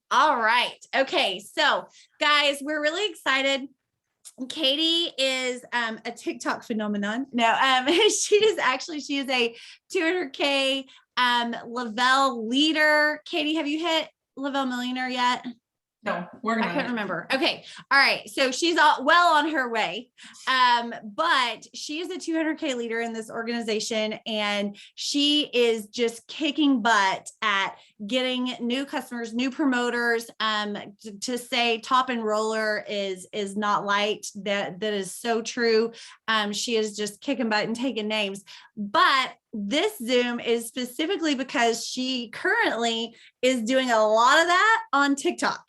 All right. Okay. So guys, we're really excited. Katie is a TikTok phenomenon. No, she is a 200K Lavelle leader. Katie, have you hit Lavelle Millionaire yet? No, working I on couldn't it. remember. Okay. All right. So she's all well on her way. But she is a 200K leader in this organization, and she is just kicking butt at getting new customers, new promoters. To say top enroller is not light. That is so true. She is just kicking butt and taking names. But this Zoom is specifically because she currently is doing a lot of that on TikTok.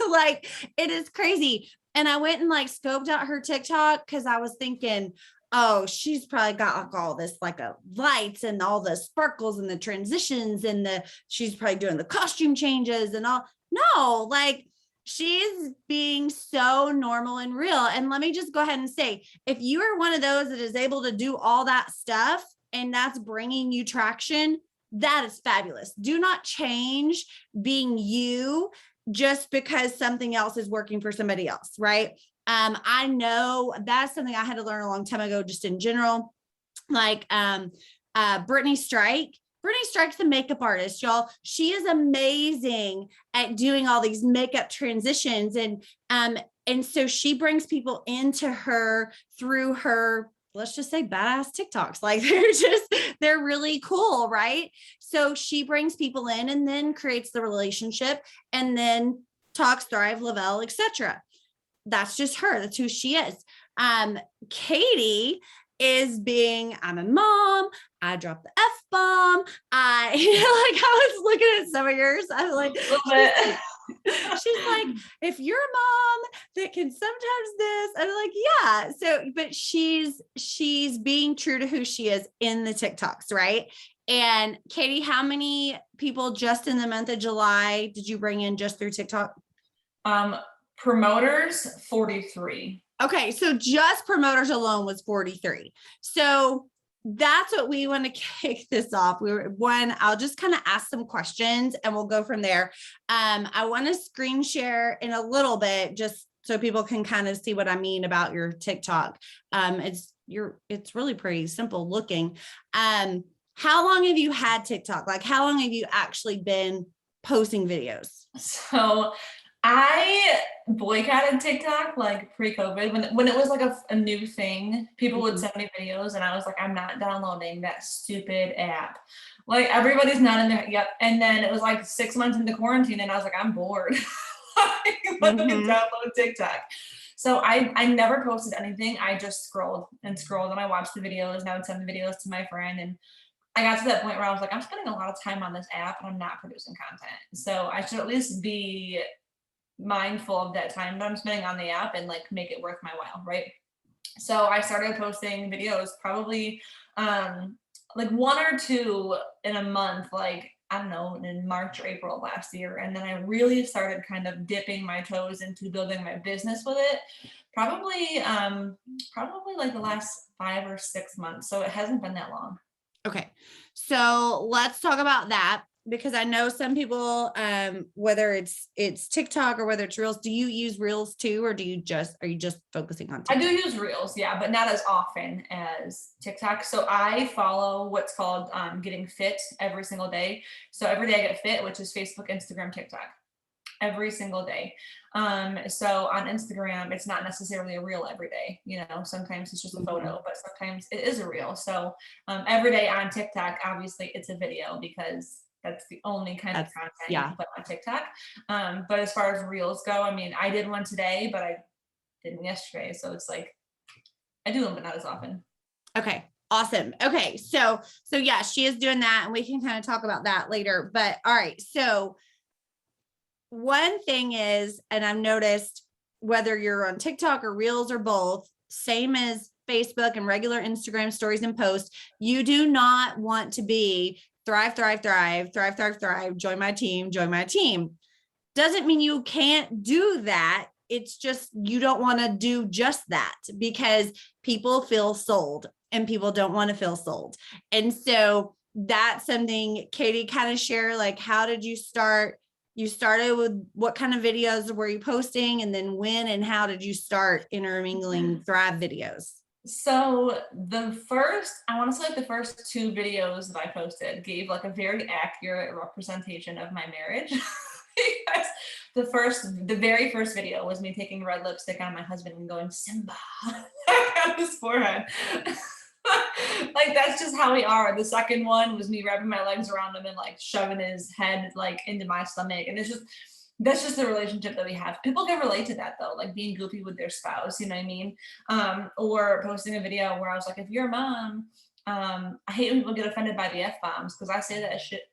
Like, it is crazy. And I went and like scoped out her TikTok because I was thinking, oh, she's probably got like all this like lights and all the sparkles and the transitions and she's probably doing the costume changes and all. No, like, she's being so normal and real. And let me just go ahead and say, if you are one of those that is able to do all that stuff and that's bringing you traction, that is fabulous. Do not change being you just because something else is working for somebody else, right? I know that's something I had to learn a long time ago, just in general. Like Brittany Strike. Brittany Strike's a makeup artist, y'all. She is amazing at doing all these makeup transitions. And so she brings people into her through her, let's just say, badass TikToks. Like, they're really cool, right? So she brings people in and then creates the relationship and then talks, thrive, Lavelle, etc. That's just her. That's who she is. Katie is being, I'm a mom. I dropped the F-bomb. I was looking at some of yours. I was like, she's like, if you're a mom that can sometimes this, I'm like, yeah. So, but she's being true to who she is in the TikToks, right? And Katie, how many people just in the month of July did you bring in just through TikTok? Promoters, 43. Okay, so just promoters alone was 43. So that's what we want to kick this off. I'll just kind of ask some questions and we'll go from there. I want to screen share in a little bit just so people can kind of see what I mean about your TikTok. It's really pretty simple looking. How long have you had TikTok? Like, how long have you actually been posting videos? So I boycotted TikTok like pre-COVID when it was like a new thing. People would send me videos and I was like, I'm not downloading that stupid app. Like, everybody's not in there. Yep. And then it was like 6 months into quarantine and I was like, I'm bored. Let me download TikTok. So I never posted anything. I just scrolled and I watched the videos and I would send the videos to my friend. And I got to that point where I was like, I'm spending a lot of time on this app and I'm not producing content. So I should at least be mindful of that time that I'm spending on the app and like make it worth my while, right? So I started posting videos probably like 1 or 2 in a month, like, I don't know, in March or April last year. And then I really started kind of dipping my toes into building my business with it. Probably like the last 5 or 6 months. So it hasn't been that long. Okay. So let's talk about that, because I know some people, whether it's TikTok or whether it's Reels, do you use Reels too? Or are you just focusing on TikTok? I do use Reels, yeah, but not as often as TikTok. So I follow what's called Getting Fit every single day. So every day I get fit, which is Facebook, Instagram, TikTok, every single day. So on Instagram, it's not necessarily a reel every day. Sometimes it's just a photo, but sometimes it is a reel. So every day on TikTok, obviously it's a video because that's the only kind of content you can put on TikTok. But as far as reels go, I mean, I did one today, but I did them yesterday. So it's like, I do them, but not as often. Okay. Awesome. Okay. So yeah, she is doing that and we can kind of talk about that later, but all right. So one thing is, and I've noticed whether you're on TikTok or Reels or both, same as Facebook and regular Instagram stories and posts, you do not want to be thrive, join my team. Doesn't mean you can't do that. It's just, you don't want to do just that because people feel sold and people don't want to feel sold. And so that's something, Katie, kind of share, like, how did you start you started with what kind of videos were you posting, and then when and how did you start intermingling Thrive videos? So I want to say like the first 2 videos that I posted gave like a very accurate representation of my marriage. Because the very first video was me taking red lipstick on my husband and going Simba on his forehead. Like that's just how we are. The second one was me wrapping my legs around him and like shoving his head like into my stomach. And that's just the relationship that we have. People can relate to that though, like being goofy with their spouse, you know what I mean? Or posting a video where I was like, if you're a mom, I hate when people get offended by the F bombs because I say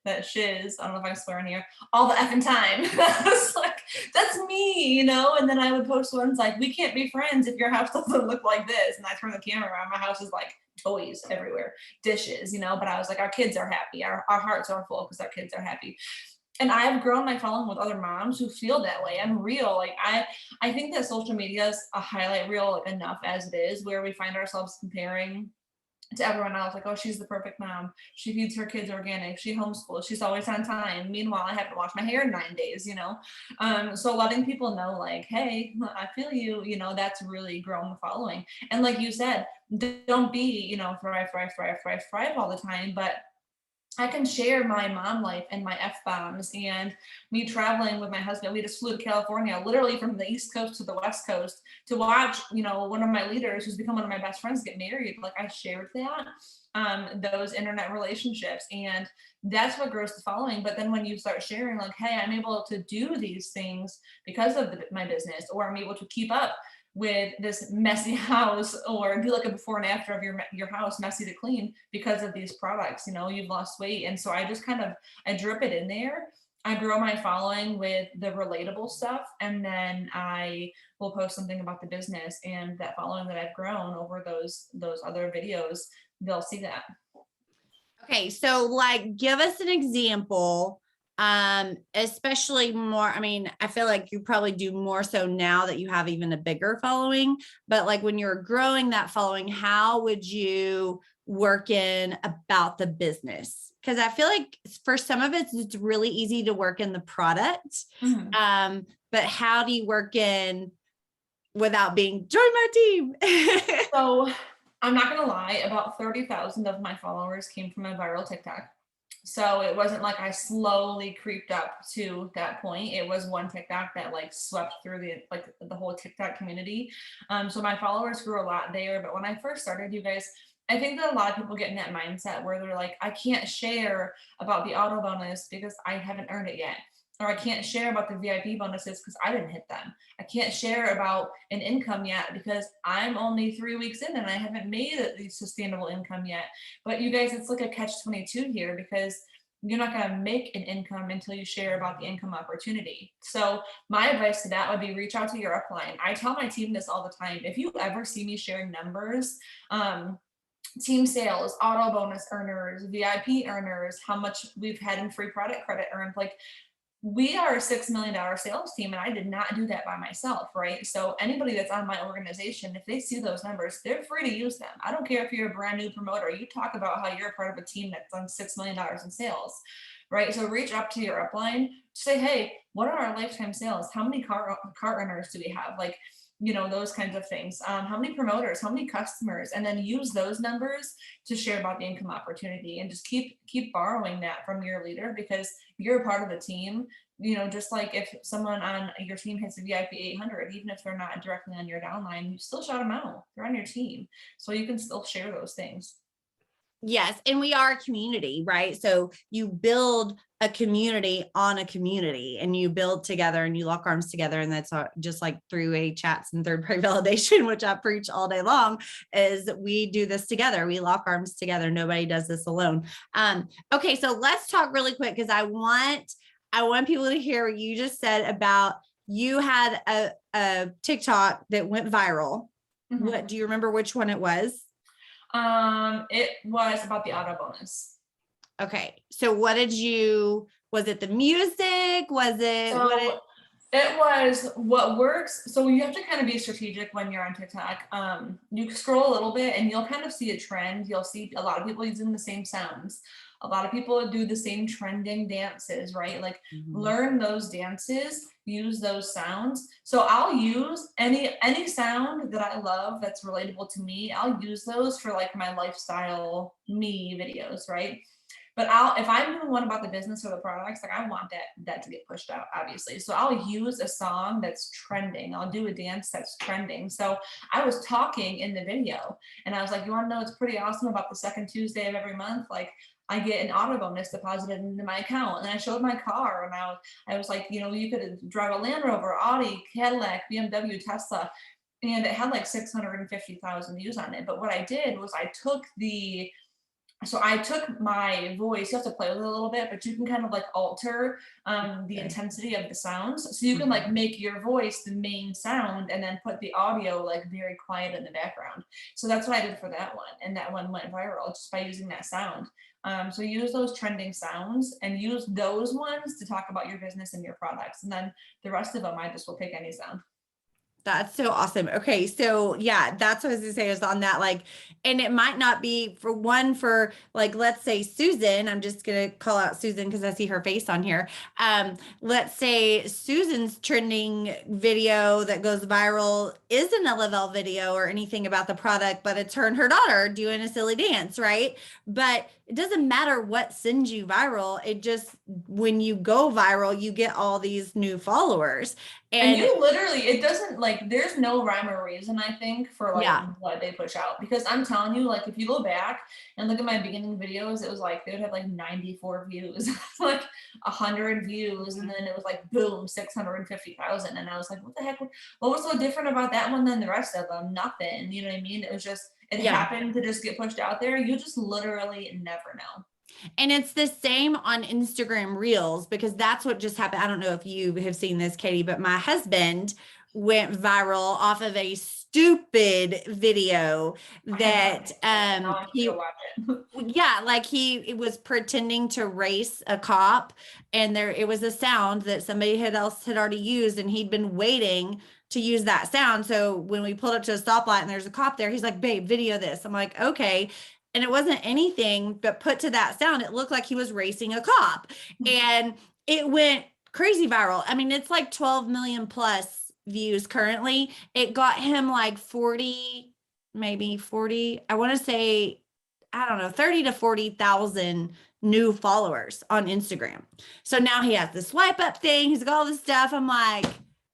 that shiz, I don't know if I swear in here, all the effing time. I was like, that's me, you know? And then I would post ones like, we can't be friends if your house doesn't look like this. And I turn the camera around, my house is like toys everywhere, dishes, you know? But I was like, our kids are happy. Our hearts are full because our kids are happy. And I've grown my following with other moms who feel that way. I'm real. Like I think that social media is a highlight reel like, enough as it is, where we find ourselves comparing to everyone else. Like, oh, she's the perfect mom. She feeds her kids organic. She homeschools. She's always on time. Meanwhile, I haven't washed my hair in 9 days, you know? So letting people know like, hey, I feel you, you know, that's really grown the following. And like you said, don't be, you know, thrive all the time, but I can share my mom life and my F bombs and me traveling with my husband. We just flew to California, literally from the East Coast to the West Coast to watch, you know, one of my leaders who's become one of my best friends get married. Like I shared that, those internet relationships, and that's what grows the following. But then when you start sharing like, hey, I'm able to do these things because of my business, or I'm able to keep up with this messy house, or do like a before and after of your house messy to clean because of these products, you know, you've lost weight. And so I just I drip it in there. I grow my following with the relatable stuff, and then I will post something about the business, and that following that I've grown over those other videos, they'll see that. Okay, so like give us an example, especially more, I mean, I feel like you probably do more so now that you have even a bigger following, but like when you're growing that following, how would you work in about the business? Because I feel like for some of it, it's really easy to work in the product. But how do you work in without being join my team? So I'm not gonna lie, about 30,000 of my followers came from a viral TikTok. So it wasn't like I slowly creeped up to that point. It was one TikTok that like swept through the whole TikTok community. So my followers grew a lot there. But when I first started, you guys, I think that a lot of people get in that mindset where they're like, I can't share about the auto bonus because I haven't earned it yet. Or I can't share about the VIP bonuses because I didn't hit them. I can't share about an income yet because I'm only 3 weeks in and I haven't made a sustainable income yet. But you guys, it's like a catch-22 here, because you're not going to make an income until you share about the income opportunity. So my advice to that would be reach out to your upline. I tell my team this all the time. If you ever see me sharing numbers, team sales, auto bonus earners, VIP earners, how much we've had in free product credit earned, like we are a $6 million sales team, and I did not do that by myself, right? So anybody that's on my organization, if they see those numbers, they're free to use them. I don't care if you're a brand new promoter. You talk about how you're a part of a team that's done $6 million in sales, right? So reach up to your upline, say, hey, what are our lifetime sales? How many car earners do we have? Like, you know, those kinds of things. How many promoters, how many customers, and then use those numbers to share about the income opportunity, and just keep borrowing that from your leader, because you're a part of the team. You know, just like if someone on your team hits a VIP 800, even if they're not directly on your downline, you still shout them out. They're on your team. So you can still share those things. Yes. And we are a community, right? So you build a community on a community, and you build together and you lock arms together. And that's just like 3-way chats and third party validation, which I preach all day long, is we do this together. We lock arms together. Nobody does this alone. Okay. So let's talk really quick, because I want people to hear what you just said about you had a TikTok that went viral. Mm-hmm. What do you remember which one it was? It was about the auto bonus. Okay. So was it the music? Was it, it was what works. So you have to kind of be strategic when you're on TikTok. You scroll a little bit and you'll kind of see a trend. You'll see a lot of people using the same sounds. A lot of people do the same trending dances, right? Like Mhm. learn those dances, use those sounds. So I'll use any sound that I love that's relatable to me. I'll use those for like my lifestyle me videos, right? But if I'm doing one about the business or the products, like I want that to get pushed out, obviously. So I'll use a song that's trending. I'll do a dance that's trending. So I was talking in the video and I was like, you want to know what's pretty awesome about the second Tuesday of every month? Like I get an auto bonus deposited into my account. And I showed my car and I was like, you could drive a Land Rover, Audi, Cadillac, BMW, Tesla. And it had like 650,000 views on it. But what I did was I took my voice. You have to play with it a little bit, but you can kind of like alter the intensity of the sounds. So you can like make your voice the main sound and then put the audio like very quiet in the background. So that's what I did for that one. And that one went viral just by using that sound. So use those trending sounds and use those ones to talk about your business and your products. And then the rest of them, I just will pick any sound. That's so awesome. Okay. So yeah, that's what I was gonna say is on that, like, and it might not be for like, let's say Susan, I'm just gonna call out Susan because I see her face on here. Let's say Susan's trending video that goes viral isn't a Lavelle video or anything about the product, but it's her and her daughter doing a silly dance, right? But it doesn't matter what sends you viral. It just, when you go viral, you get all these new followers. And And you literally, it doesn't like, there's no rhyme or reason, I think, for like yeah. what they push out. Because I'm telling you, like, if you go back and look at my beginning videos, it was like, they would have like 94 views, like 100 views. And then it was like, boom, 650,000. And I was like, what the heck? What was so different about that one than the rest of them? Nothing. You know what I mean? It was just, it happened to just get pushed out there. You just literally never know. And it's the same on Instagram Reels because that's what just happened. I don't know if you have seen this, Katie, but my husband went viral off of a stupid video that he was pretending to race a cop, and it was a sound that somebody else had already used, and he'd been waiting to use that sound. So when we pulled up to a stoplight and there's a cop there, he's like, babe, video this. I'm like, okay. And it wasn't anything but put to that sound. It looked like he was racing a cop, and it went crazy viral. I mean, it's like 12 million plus views currently. It got him like 40, maybe 40. I want to say, I don't know, 30 to 40,000 new followers on Instagram. So now he has the swipe up thing. He's got all this stuff. I'm like,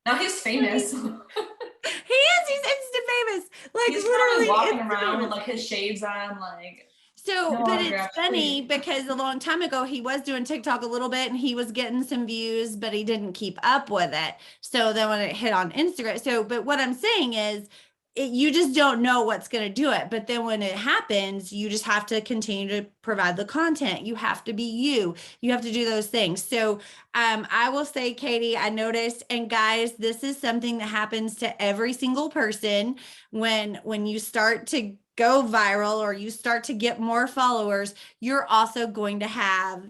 now he's famous. He is. He's instant famous. Like he's literally walking around with like his shades on, like. So, but it's funny because a long time ago he was doing TikTok a little bit and he was getting some views, but he didn't keep up with it. So then when it hit on Instagram, but what I'm saying is you just don't know what's going to do it. But then when it happens, you just have to continue to provide the content. You have to be you. You have to do those things. So I will say, Katie, I noticed, and guys, this is something that happens to every single person when you start to go viral or you start to get more followers, you're also going to have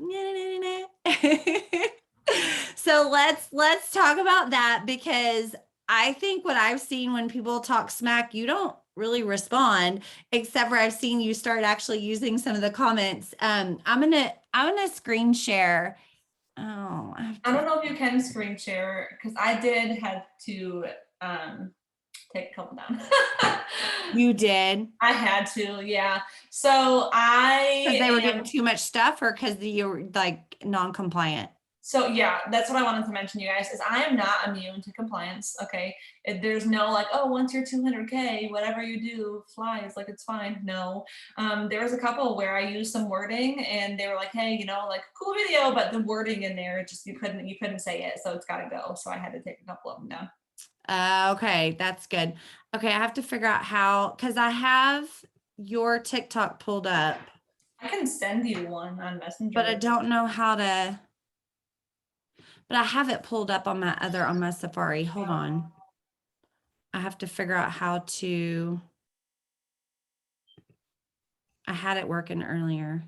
so let's talk about that, because I think what I've seen when people talk smack, you don't really respond, except for I've seen you start actually using some of the comments. I'm gonna screen share. Oh, I don't know if you can screen share because I did have to take a couple down. You did? I had to, yeah. So because they were getting too much stuff, or because you were like non-compliant? So yeah, that's what I wanted to mention, you guys, is I am not immune to compliance. Okay, there's no like, oh, once you're 200K, whatever you do flies, like it's fine. No, there was a couple where I used some wording and they were like, hey, like cool video, but the wording in there, just you couldn't say it, so it's got to go. So I had to take a couple of them down. Okay, that's good. Okay, I have to figure out how, because I have your TikTok pulled up. I can send you one on Messenger. But I don't know how to, but I have it pulled up on my Safari. Hold on. I have to figure out how to, I had it working earlier.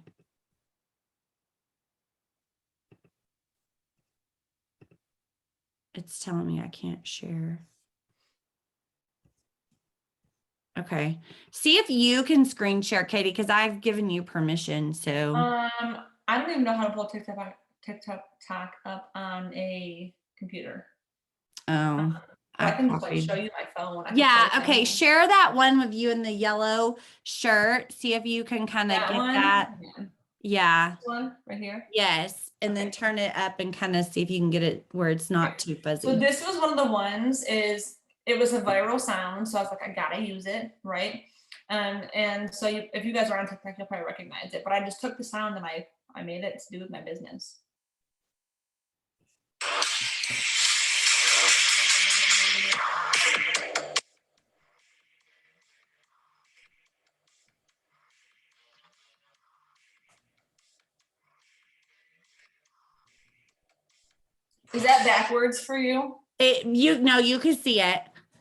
It's telling me I can't share. Okay. See if you can screen share, Katie, because I've given you permission. So I don't even know how to pull TikTok up on a computer. Oh, But I can just like copied. show you my phone. I can Yeah. play Okay. something. Share that one with you in the yellow shirt. See if you can kind of That get one. that. Yeah. Yeah. This one right here. Yes. And then Okay. turn it up and kind of see if you can get it where it's not too So fuzzy. this was one of the ones it was a viral sound. So I was like, I gotta use it, right? And so if you guys are on TikTok, you'll probably recognize it. But I just took the sound and I made it to do with my business. Is that backwards for you? You can see it.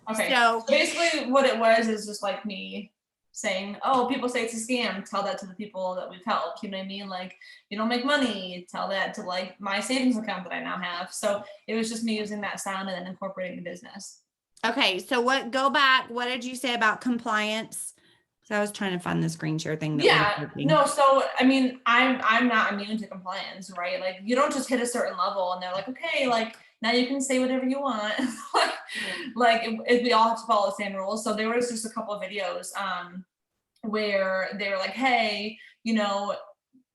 Okay. So basically what it was is just like me saying, oh, people say it's a scam. Tell that to the people that we've helped. You know what I mean? Like, you don't make money. Tell that to like my savings account that I now have. So it was just me using that sound and then incorporating the business. okay, so go back. What did you say about compliance? So I was trying to find the screen share thing that Yeah, was working. no, so I mean, I'm not immune to compliance, right? Like you don't just hit a certain level and they're like, okay, like now you can say whatever you want. like we all have to follow the same rules. So there was just a couple of videos where they were like, hey, you know,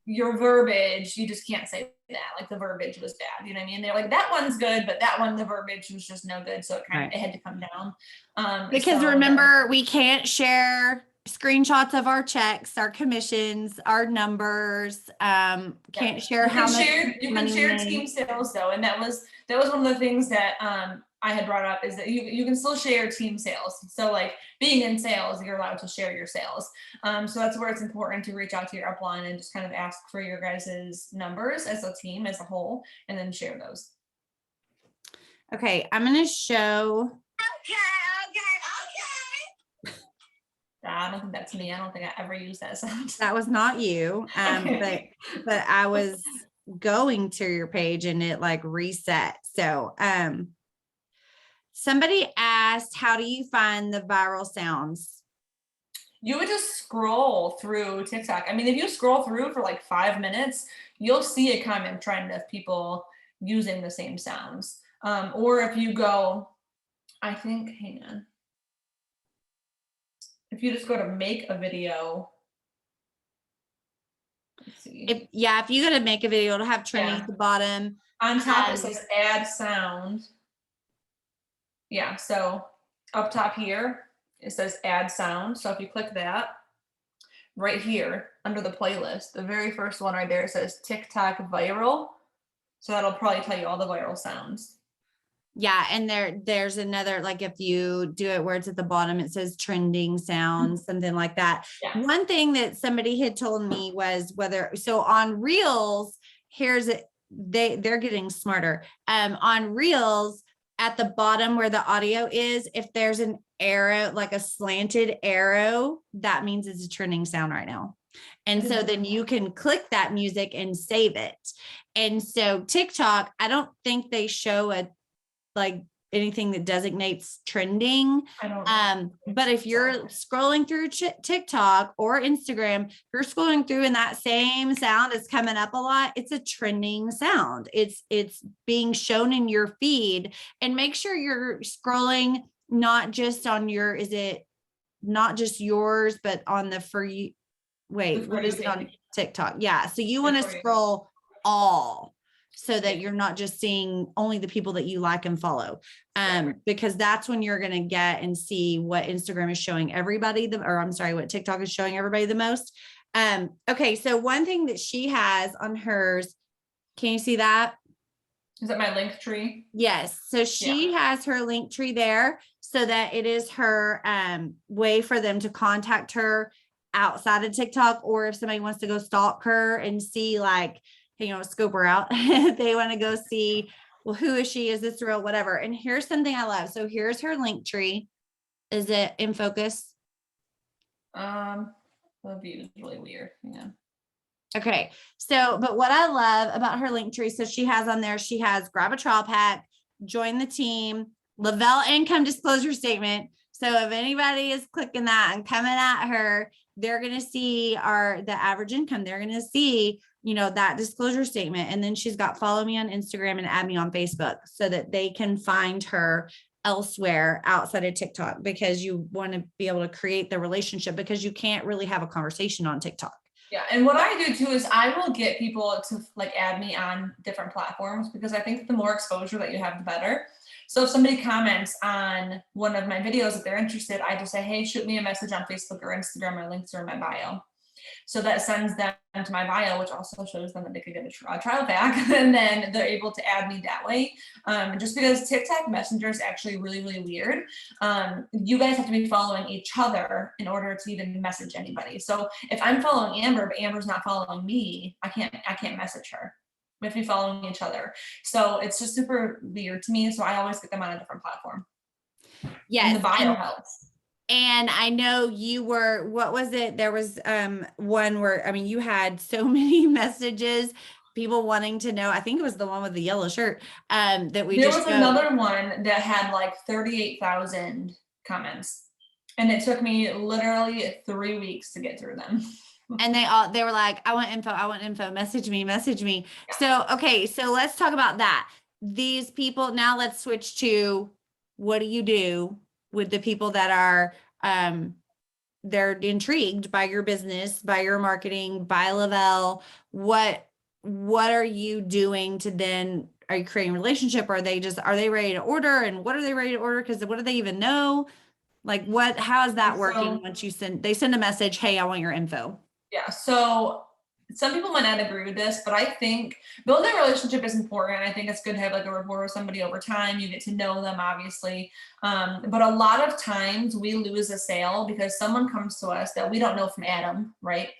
your verbiage, you just can't say that. Like the verbiage was bad. You know what I mean? They're like, that one's good, but that one, the verbiage was just no good. So it had to come down. Because remember, we can't share screenshots of our checks, our commissions, our numbers. Can't share how much you can share team sales though, and that was one of the things that I had brought up is that you can still share team sales. So like being in sales, you're allowed to share your sales. So that's where it's important to reach out to your upline and just kind of ask for your guys's numbers as a team as a whole, and then share those. Okay, I'm gonna show. Okay. I don't think that's me. I don't think I ever used that sound. That was not you. Okay. but I was going to your page and it like reset. So somebody asked, how do you find the viral sounds? You would just scroll through TikTok. I mean, if you scroll through for like 5 minutes, you'll see a common trend of people using the same sounds. Or if you go, hang on. If you just go to make a video, let's see. If you go to make a video, it'll have trending at the bottom. On top, it says add sound. Yeah, so up top here, it says add sound. So if you click that, right here under the playlist, the very first one right there says TikTok viral. So that'll probably tell you all the viral sounds. Yeah, and there's another, like if you do it where it's at the bottom, it says trending sounds, something like that. Yeah. One thing that somebody had told me was so on Reels, they're getting smarter. On Reels, at the bottom where the audio is, if there's an arrow, like a slanted arrow, that means it's a trending sound right now. And so then you can click that music and save it. And so TikTok, I don't think they show like anything that designates trending. But if you're scrolling through TikTok or Instagram, if you're scrolling through and that same sound is coming up a lot, it's a trending sound. It's being shown in your feed. And make sure you're scrolling not just on not just yours, but on the free, what is it on TikTok? Yeah. So you want to scroll all, so that you're not just seeing only the people that you like and follow. Because that's when you're going to get and see what Instagram is showing everybody, what TikTok is showing everybody the most. Okay. So one thing that she has on hers, can you see that? Is that my link tree? Yes. So she has her link tree there so that it is her way for them to contact her outside of TikTok, or if somebody wants to go stalk her and see scope her out. They want to go see, well, who is she? Is this real? Whatever. And here's something I love. So here's her link tree. Is it in focus? The view is really weird. Yeah. Okay. So, but what I love about her link tree, so she has on there, she has grab a trial pack, join the team, Lavelle income disclosure statement. So if anybody is clicking that and coming at her, they're going to see the average income. They're going to see that disclosure statement. And then she's got follow me on Instagram and add me on Facebook so that they can find her elsewhere outside of TikTok, because you want to be able to create the relationship, because you can't really have a conversation on TikTok. Yeah. And what I do too is I will get people to like add me on different platforms, because I think the more exposure that you have, the better. So if somebody comments on one of my videos, if they're interested, I just say, hey, shoot me a message on Facebook or Instagram. My links are in my bio. So that sends them to my bio, which also shows them that they could get a trial pack, and then they're able to add me that way. Just because TikTok Messenger is actually really, really weird. You guys have to be following each other in order to even message anybody. So if I'm following Amber, but Amber's not following me, I can't message her. We have to be following each other. So it's just super weird to me. So I always get them on a different platform. Yes. And the bio helps. And I know you were, what was it? There was one where, I mean, you had so many messages, people wanting to know. I think it was the one with the yellow shirt that we There just was showed. another one that had like 38,000 comments. And it took me literally 3 weeks to get through them. And they were like, I want info, message me. Yeah. So, okay. So let's talk about that. These people, now let's switch to, what do you do with the people that are, they're intrigued by your business, by your marketing, by Lavelle? What are you doing to then, are you creating a relationship? Are they ready to order? And what are they ready to order? Because what do they even know? Like how is that working once they send a message, hey, I want your info? Yeah. So some people might not agree with this, but I think building a relationship is important. I think it's good to have like a rapport with somebody over time. You get to know them, obviously. But a lot of times we lose a sale because someone comes to us that we don't know from Adam, right?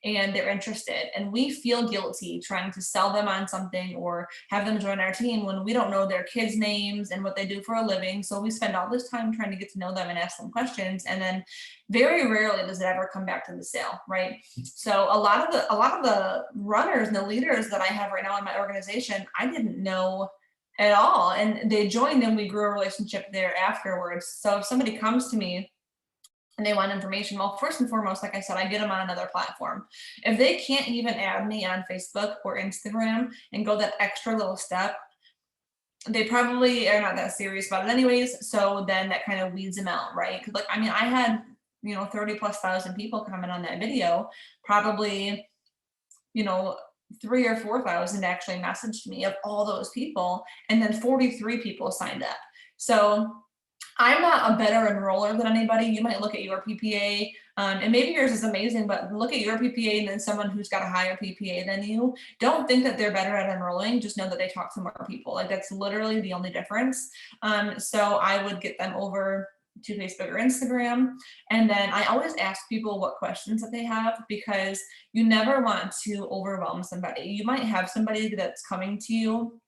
And they're interested, and we feel guilty trying to sell them on something or have them join our team when we don't know their kids' names and what they do for a living. So we spend all this time trying to get to know them and ask them questions, and then very rarely does it ever come back to the sale, right? So a lot of the runners and the leaders that I have right now in my organization, I didn't know at all, and they joined and we grew a relationship there afterwards. So if somebody comes to me and they want information, well, first and foremost, like I said, I get them on another platform. If they can't even add me on Facebook or Instagram and go that extra little step, they probably are not that serious about it anyways. So then that kind of weeds them out, right? Because I had 30,000+ people comment on that video. Probably 3,000 or 4,000 actually messaged me of all those people, and then 43 people signed up. So I'm not a better enroller than anybody. You might look at your PPA, and maybe yours is amazing, but look at your PPA and then someone who's got a higher PPA than you. Don't think that they're better at enrolling. Just know that they talk to more people. Like, that's literally the only difference. So I would get them over to Facebook or Instagram. And then I always ask people what questions that they have, because you never want to overwhelm somebody. You might have somebody that's coming to you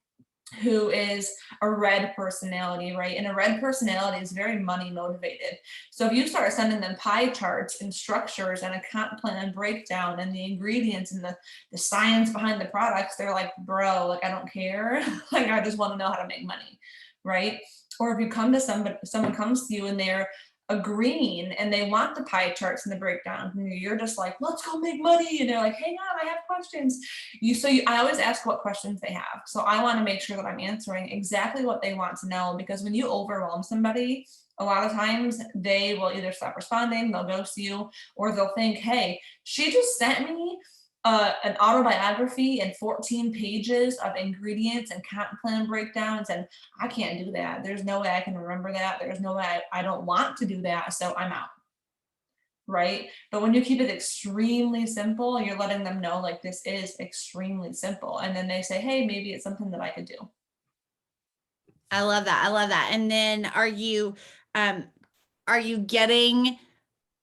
who is a red personality, right? And a red personality is very money motivated. So if you start sending them pie charts and structures and a comp plan and breakdown and the ingredients and the science behind the products, they're like, bro, like, I don't care. Like, I just want to know how to make money, right? Or if you come to someone comes to you and they're agreeing and they want the pie charts and the breakdown, and you're just like, let's go make money, and they're like, hang on, I have questions. I always ask what questions they have. So I want to make sure that I'm answering exactly what they want to know, because when you overwhelm somebody, a lot of times they will either stop responding, they'll ghost you, or they'll think, hey, she just sent me an autobiography and 14 pages of ingredients and comp plan breakdowns, and I can't do that. There's no way I can remember that. There's no way I don't want to do that, so I'm out, right? But when you keep it extremely simple, you're letting them know, like, this is extremely simple, and then they say, hey, maybe it's something that I could do. I love that. And then are you getting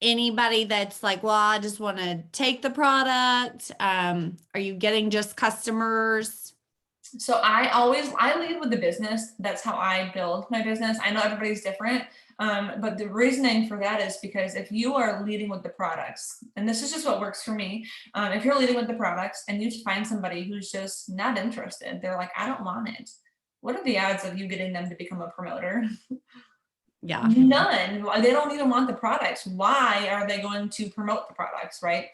anybody that's like, well, I just want to take the product? Are you getting just customers? So I lead with the business. That's how I build my business. I know everybody's different, but the reasoning for that is because if you are leading with the products, and this is just what works for me, if you're leading with the products and you find somebody who's just not interested, they're like, I don't want it. What are the odds of you getting them to become a promoter? Yeah. None. They don't even want the products. Why are they going to promote the products, right?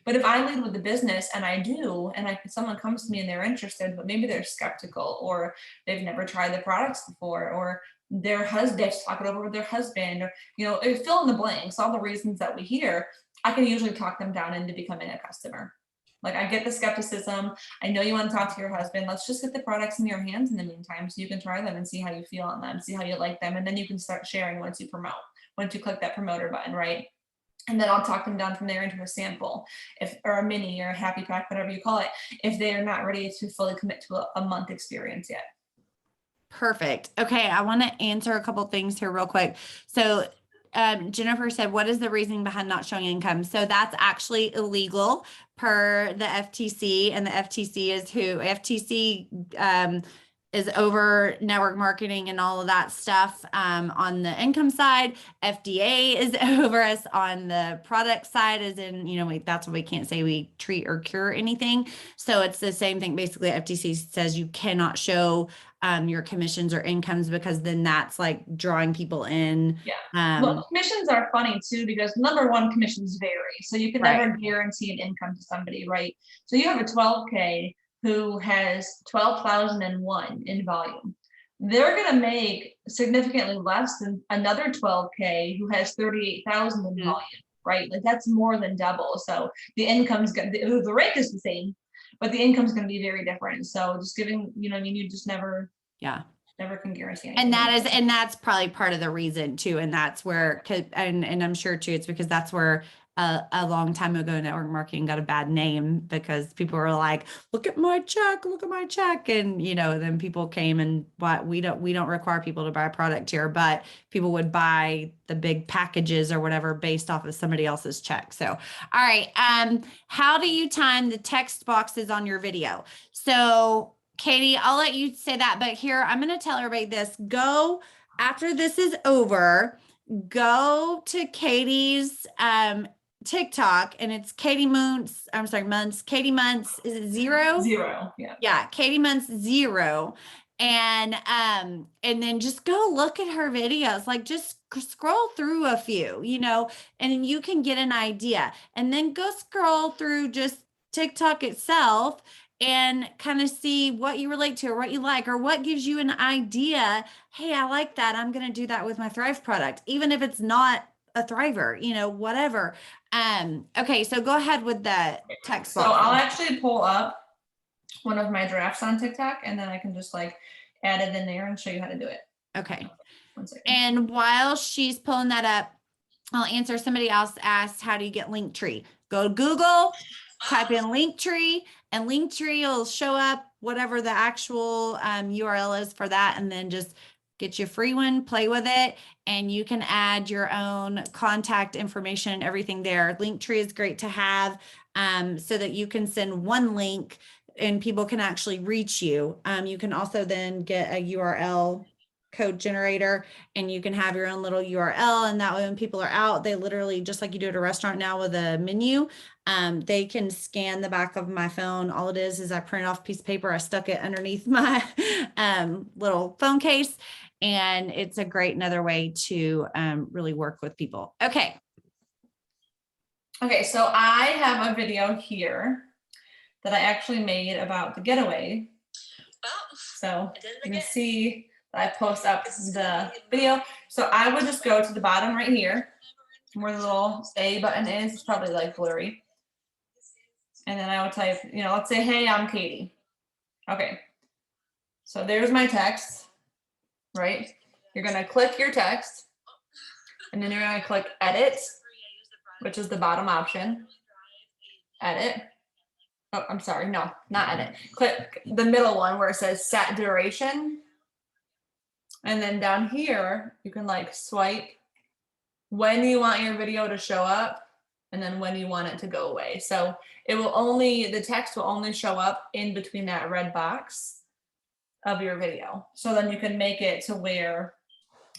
But if I lead with the business and I do, and someone comes to me and they're interested, but maybe they're skeptical or they've never tried the products before, or their husband, they have to talk it over with their husband, or, fill in the blanks, all the reasons that we hear, I can usually talk them down into becoming a customer. Like, I get the skepticism. I know you want to talk to your husband. Let's just get the products in your hands in the meantime so you can try them and see how you feel on them, see how you like them. And then you can start sharing once you promote, once you click that promoter button, right? And then I'll talk them down from there into a sample, or a mini or a happy pack, whatever you call it, if they are not ready to fully commit to a month experience yet. Perfect. Okay, I want to answer a couple things here real quick. So Jennifer said, what is the reasoning behind not showing income? So that's actually illegal per the FTC, and the FTC is over network marketing and all of that stuff on the income side. FDA is over us on the product side, as in, that's why we can't say we treat or cure anything. So it's the same thing. Basically, FTC says you cannot show your commissions or incomes, because then that's like drawing people in. Yeah. Well, commissions are funny too, because number one, commissions vary. So you can never guarantee an income to somebody, right? So you have a 12K who has 12,001 in volume. They're going to make significantly less than another 12K who has 38,000 in volume, right? Like, that's more than double. So the income's going to, the rate is the same, but the income's going to be very different. So just giving, you just never can guarantee anything. And that's probably part of the reason too. And that's where, and I'm sure too, it's because that's where a long time ago, network marketing got a bad name, because people were like, look at my check. And, then people came and we don't require people to buy a product here, but people would buy the big packages or whatever based off of somebody else's check. So, all right. How do you time the text boxes on your video? So Katie, I'll let you say that, but here, I'm going to tell everybody this. Go, after this is over, go to Katie's TikTok, and it's Katie Muntz. I'm sorry, Muntz. Katie Muntz. Is it 0? 0. Yeah. Yeah. Katie Muntz 0. And then just go look at her videos. Like, just scroll through a few, and you can get an idea, and then go scroll through just TikTok itself and kind of see what you relate to, or what you like, or what gives you an idea. Hey, I like that. I'm going to do that with my Thrive product, even if it's not a Thriver, whatever. Okay, so go ahead with the text box. So I'll actually pull up one of my drafts on TikTok, and then I can just like add it in there and show you how to do it. Okay. 1 second. And while she's pulling that up, I'll answer. Somebody else asked, how do you get Linktree? Go to Google, type in Linktree, and Linktree will show up, whatever the actual URL is for that, and then just get you a free one, play with it, and you can add your own contact information, everything there. Linktree is great to have so that you can send one link and people can actually reach you. You can also then get a URL code generator, and you can have your own little URL, and that way when people are out, they literally, just like you do at a restaurant now with a menu, they can scan the back of my phone. All it is I print off a piece of paper, I stuck it underneath my little phone case, and it's a great another way to really work with people. Okay, so I have a video here that I actually made about the getaway. So you can see that I post up the video. So I would just go to the bottom right here where the little A button is. It's probably like blurry. And then I would type, let's say, hey, I'm Katie. Okay. So there's my text, right? You're going to click your text, and then you're going to click edit, which is the bottom option. Edit. Oh, I'm sorry. No, not edit. Click the middle one where it says set duration. And then down here, you can like swipe when you want your video to show up, and then when you want it to go away. So the text will only show up in between that red box of your video. So then you can make it to where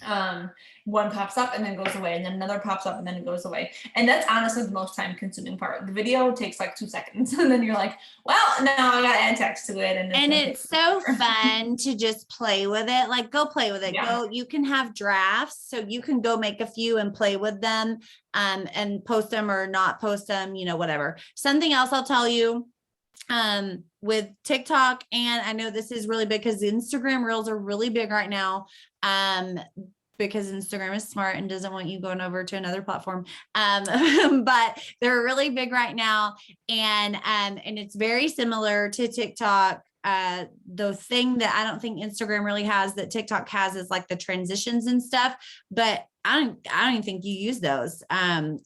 one pops up and then goes away, and then another pops up and then it goes away. And that's honestly the most time consuming part. The video takes like 2 seconds and then you're like, well, now I gotta add text to it. And it's so fun to just play with it. Like, go play with it. Yeah. Go, you can have drafts, so you can go make a few and play with them, and post them or not post them, you know, whatever. Something else I'll tell you, with TikTok, and I know this is really big because Instagram Reels are really big right now, because Instagram is smart and doesn't want you going over to another platform. But they're really big right now. And it's very similar to TikTok. The thing that I don't think Instagram really has that TikTok has is like the transitions and stuff, but I don't even think you use those.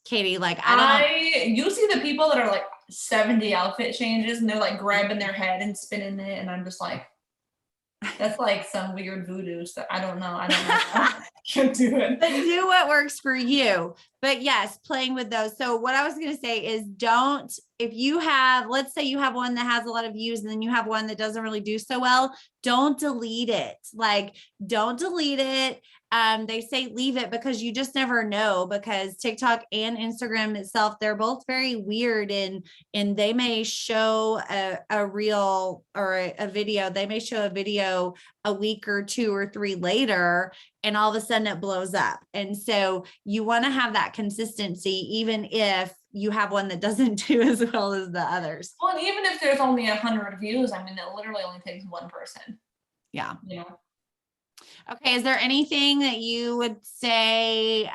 Katie, like you see the people that are like 70 outfit changes and they're like grabbing their head and spinning it. And I'm just like, that's like some weird voodoo stuff. I don't know. I can't do it. But do what works for you. But yes, playing with those. So what I was going to say is if you have, let's say you have one that has a lot of views and then you have one that doesn't really do so well, don't delete it. Like, don't delete it. They say leave it because you just never know, because TikTok and Instagram itself, they're both very weird, and they may show a reel or a video. They may show a video a week or 2 or 3 later, and all of a sudden it blows up. And so you want to have that consistency, even if you have one that doesn't do as well as the others. Well, and even if there's only 100 views, I mean, it literally only takes one person. Yeah. You know? Okay. Is there anything that you would say,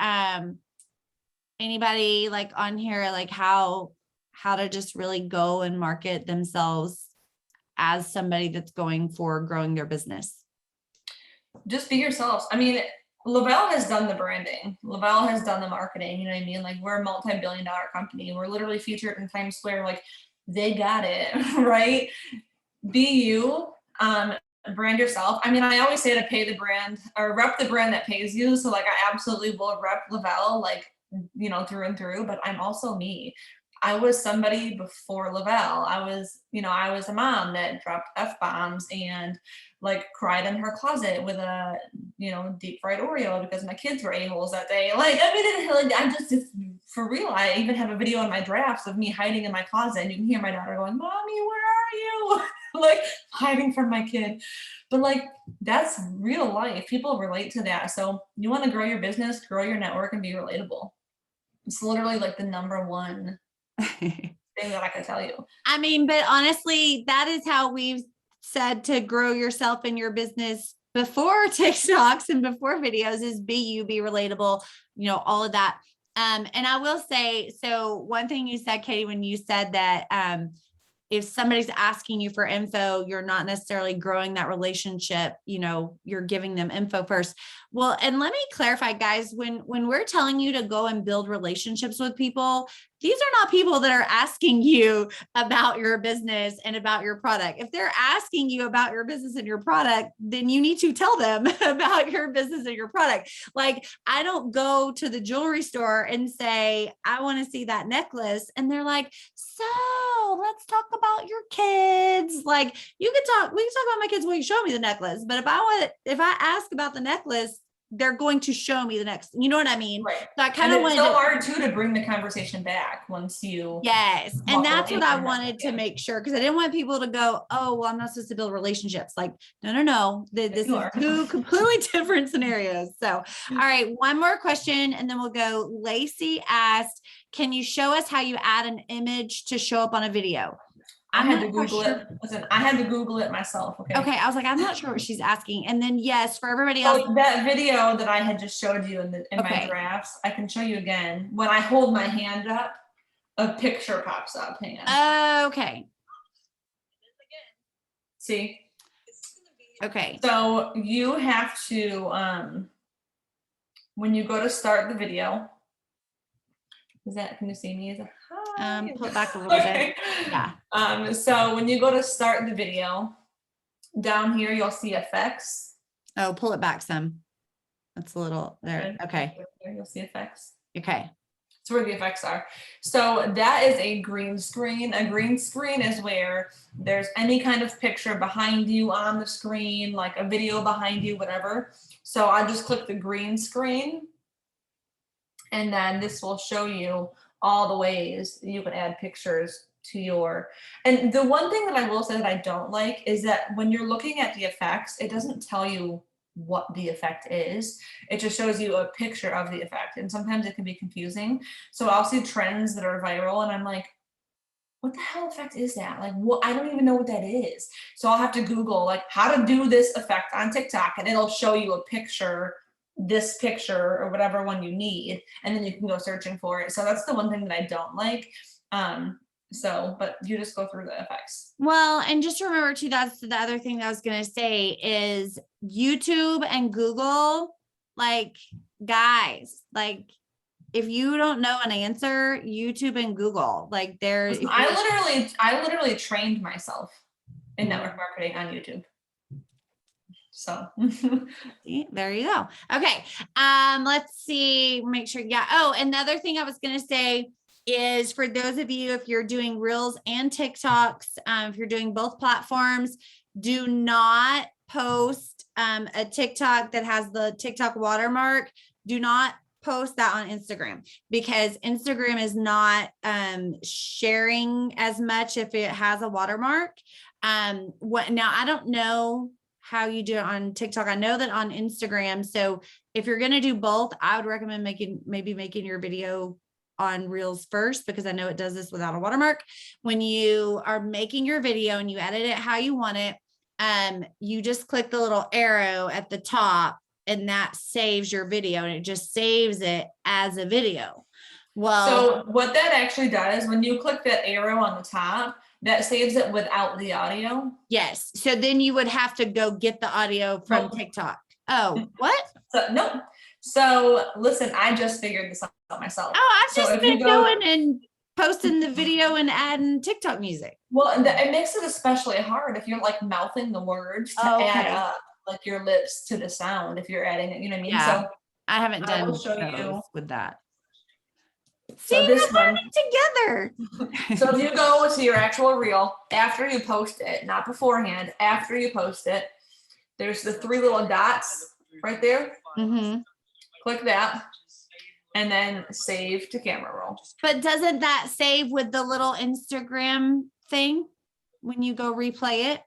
anybody like on here, like how to just really go and market themselves as somebody that's going for growing their business? Just be yourselves. I mean, Lavelle has done the branding. Lavelle has done the marketing. You know what I mean? Like, we're a multi-billion-dollar company. We're literally featured in Times Square. Like, they got it, right? Be you. Brand yourself. I mean, I always say to pay the brand or rep the brand that pays you. So like, I absolutely will rep Lavelle, like, you know, through and through, but I'm also me. I was somebody before Lavelle. I was a mom that dropped F-bombs and like cried in her closet with a, deep fried Oreo because my kids were a-holes that day. Like, I mean, I'm just for real. I even have a video in my drafts of me hiding in my closet, and you can hear my daughter going, "Mommy, where are you?" Like, hiding from my kid. But like, that's real life. People relate to that. So you want to grow your business, grow your network, and be relatable. It's literally like the number one thing that I can tell you. I mean, but honestly, that is how we've said to grow yourself in your business before TikToks and before videos, is be you, be relatable, all of that. And I will say, so one thing you said, Katie, when you said that, if somebody's asking you for info, you're not necessarily growing that relationship, you're giving them info first. Well, and let me clarify, guys, when we're telling you to go and build relationships with people, these are not people that are asking you about your business and about your product. If they're asking you about your business and your product, then you need to tell them about your business and your product. Like, I don't go to the jewelry store and say, I want to see that necklace. And they're like, so let's talk about your kids. Like, we can talk about my kids when you show me the necklace. But if I ask about the necklace, they're going to show me the next, you know what I mean? Right. So I kind of wanted it's so hard too to bring the conversation back once you. Yes. And that's what I wanted to make sure, because I didn't want people to go, oh, well, I'm not supposed to build relationships. Like, no. This is 2 completely different scenarios. So, all right, one more question and then we'll go. Lacey asked, can you show us how you add an image to show up on a video? I had to Google it. Listen, I had to Google it myself. Okay. I was like, I'm not sure what she's asking. And then yes, for everybody else. So that video that I had just showed you in my drafts, I can show you again. When I hold my hand up, a picture pops up. Hang on. Okay. See? Okay. So you have to, when you go to start the video, can you see me? Pull it back a little bit. Yeah. So when you go to start the video, down here, you'll see effects. Oh, pull it back some. That's a little there. Okay. You'll see effects. Okay. It's where the effects are. So that is a green screen. A green screen is where there's any kind of picture behind you on the screen, like a video behind you, whatever. So I just click the green screen, and then this will show you all the ways you can add pictures to your, and the one thing that I will say that I don't like is that when you're looking at the effects, it doesn't tell you what the effect is. It just shows you a picture of the effect, and sometimes it can be confusing. So I'll see trends that are viral and I'm like, what the hell effect is that? Like, what? I don't even know what that is. So I'll have to Google like how to do this effect on TikTok, and it'll show you a picture, this picture or whatever one you need, and then you can go searching for it. So that's the one thing that I don't like. But you just go through the effects. Well, and just remember too, that's the other thing that I was going to say is YouTube and Google, like, guys, like, if you don't know an answer, YouTube and Google, like I literally trained myself in network marketing on YouTube. So see, there you go. Okay. Let's see, make sure. Yeah. Oh, another thing I was going to say is for those of you, if you're doing Reels and TikToks, if you're doing both platforms, do not post a TikTok that has the TikTok watermark. Do not post that on Instagram, because Instagram is not sharing as much if it has a watermark. Now I don't know how you do it on TikTok. I know that on Instagram. So if you're going to do both, I would recommend making your video on Reels first, because I know it does this without a watermark. When you are making your video and you edit it how you want it, you just click the little arrow at the top, and that saves your video, and it just saves it as a video. Well, so what that actually does, when you click that arrow on the top, that saves it without the audio. Yes. So then you would have to go get the audio from TikTok. Oh, what? So nope. So listen, I just figured this out myself. Oh, I've just been going and posting the video and adding TikTok music. Well, and it makes it especially hard if you're like mouthing the words to add up like your lips to the sound if you're adding it, you know what I mean? Yeah. So I haven't done will show you with that. So see, this we're one learning together. So if you go to your actual reel after you post it, not beforehand, after you post it, there's the 3 little dots right there. Mm-hmm. Click that and then save to camera roll. But doesn't that save with the little Instagram thing when you go replay it?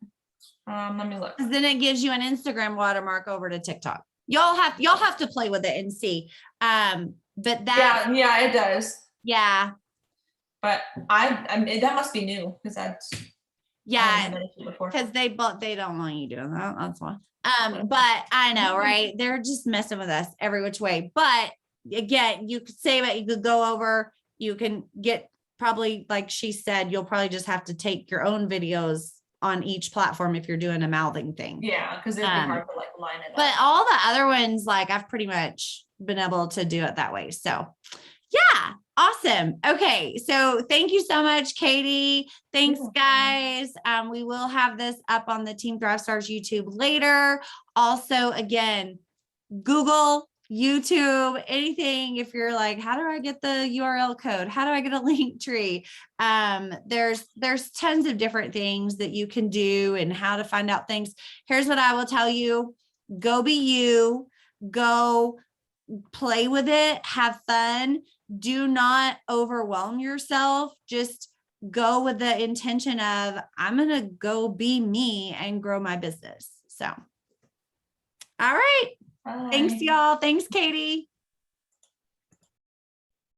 Let me look. Then it gives you an Instagram watermark over to TikTok. Y'all have to play with it and see. But that yeah, it does. Yeah. But I mean, that must be new, because that's because they don't want you doing that. That's why. But I know, right? They're just messing with us every which way. But again, you could save it, you could go over, you can get probably, like she said, you'll probably just have to take your own videos on each platform if you're doing a mouthing thing. Yeah, because it'd be hard to like line it up. But all the other ones, like I've pretty much been able to do it that way. So yeah, awesome. Okay, so thank you so much, Katie. Thanks, guys. We will have this up on the Team Thrive Stars YouTube later. Also, again, Google, YouTube, anything. If you're like, how do I get the URL code? How do I get a link tree? There's tons of different things that you can do and how to find out things. Here's what I will tell you. Go be you. Go play with it. Have fun. Do not overwhelm yourself. Just go with the intention of, I'm going to go be me and grow my business. So, all right. Bye. Thanks, y'all. Thanks, Katie.